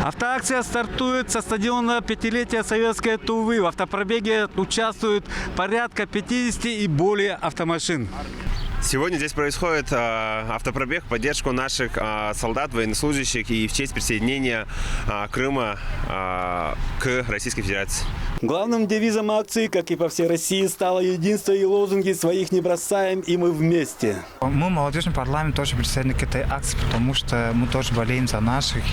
Автоакция стартует со стадиона пятилетия Советской Тувы. В автопробеге участвуют порядка 50 и более автомашин. Сегодня здесь происходит автопробег в поддержку наших солдат, военнослужащих и в честь присоединения Крыма к Российской Федерации. Главным девизом акции, как и по всей России, стало единство и лозунги «Своих не бросаем, и мы вместе». Мы, молодежный парламент, тоже присоединены к этой акции, потому что мы тоже болеем за наших.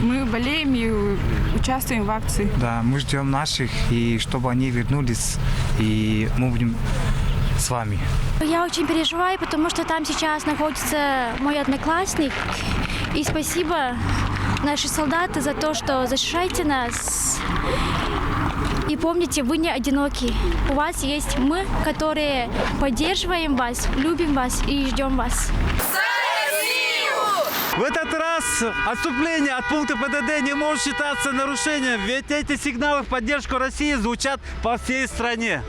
Мы болеем и участвуем в акции. Да, мы ждем наших, и чтобы они вернулись, и мы будем с вами. Я очень переживаю, потому что там сейчас находится мой одноклассник. И спасибо, наши солдаты, за то, что защищаете нас. И помните, вы не одиноки. У вас есть мы, которые поддерживаем вас, любим вас и ждем вас. В этот раз отступление от пункта ПДД не может считаться нарушением, ведь эти сигналы в поддержку России звучат по всей стране.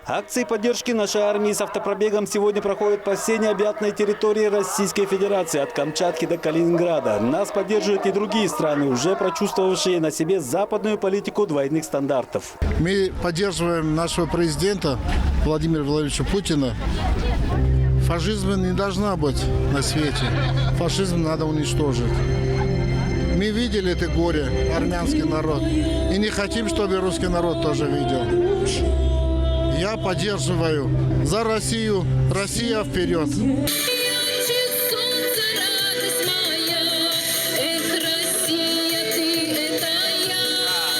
Акции поддержки нашей армии с автопробегом сегодня проходят по всей необъятной территории Российской Федерации, от Камчатки до Калининграда. Нас поддерживают и другие страны, уже прочувствовавшие на себе западную политику двойных стандартов. Мы поддерживаем нашего президента Владимира Владимировича Путина. Фашизма не должна быть на свете. Фашизм надо уничтожить. Мы видели это горе, армянский народ. И не хотим, чтобы русский народ тоже видел. Я поддерживаю за Россию. Россия вперед!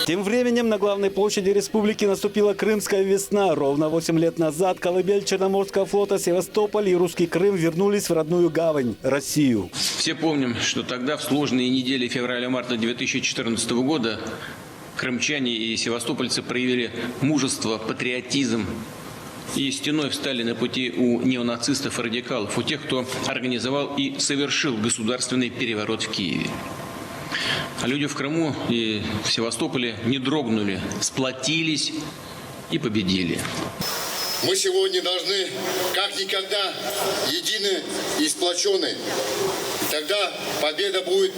Тем временем на главной площади республики наступила Крымская весна. Ровно 8 лет назад колыбель Черноморского флота Севастополь и русский Крым вернулись в родную гавань – Россию. Все помним, что тогда в сложные недели февраля-марта 2014 года крымчане и севастопольцы проявили мужество, патриотизм и стеной встали на пути у неонацистов и радикалов, у тех, кто организовал и совершил государственный переворот в Киеве. А люди в Крыму и в Севастополе не дрогнули, сплотились и победили. Мы сегодня должны, как никогда, едины и сплочены. Тогда победа будет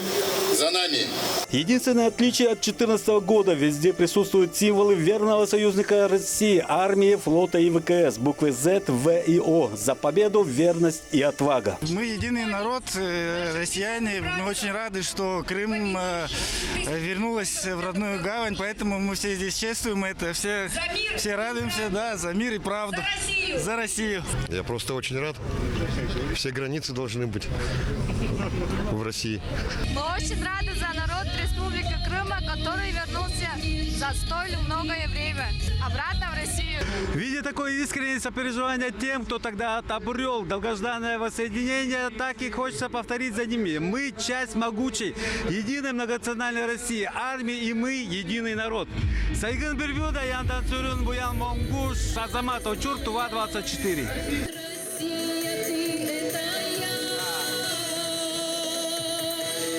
за нами. Единственное отличие от 2014 года – везде присутствуют символы верного союзника России, армии, флота и ВКС, буквы Z, В и О. За победу, верность и отвага. Мы единый народ, россияне. Мы очень рады, что Крым вернулась в родную гавань, поэтому мы все здесь чествуем это. Все радуемся, да, за мир и правду. За Россию. Я просто очень рад. Все границы должны быть в России. Мы очень рады за народ Республики Крыма, который вернулся за столь многое время обратно в Россию. Видя такое искреннее сопереживание тем, кто тогда обрел долгожданное воссоединение, так и хочется повторить за ними. Мы часть могучей, единой многонациональной России, армии, и мы единый народ. Сайгын Бербюда, Янтан Цюрюн, Буян Монгуш, Азамат Очур, Тува 24.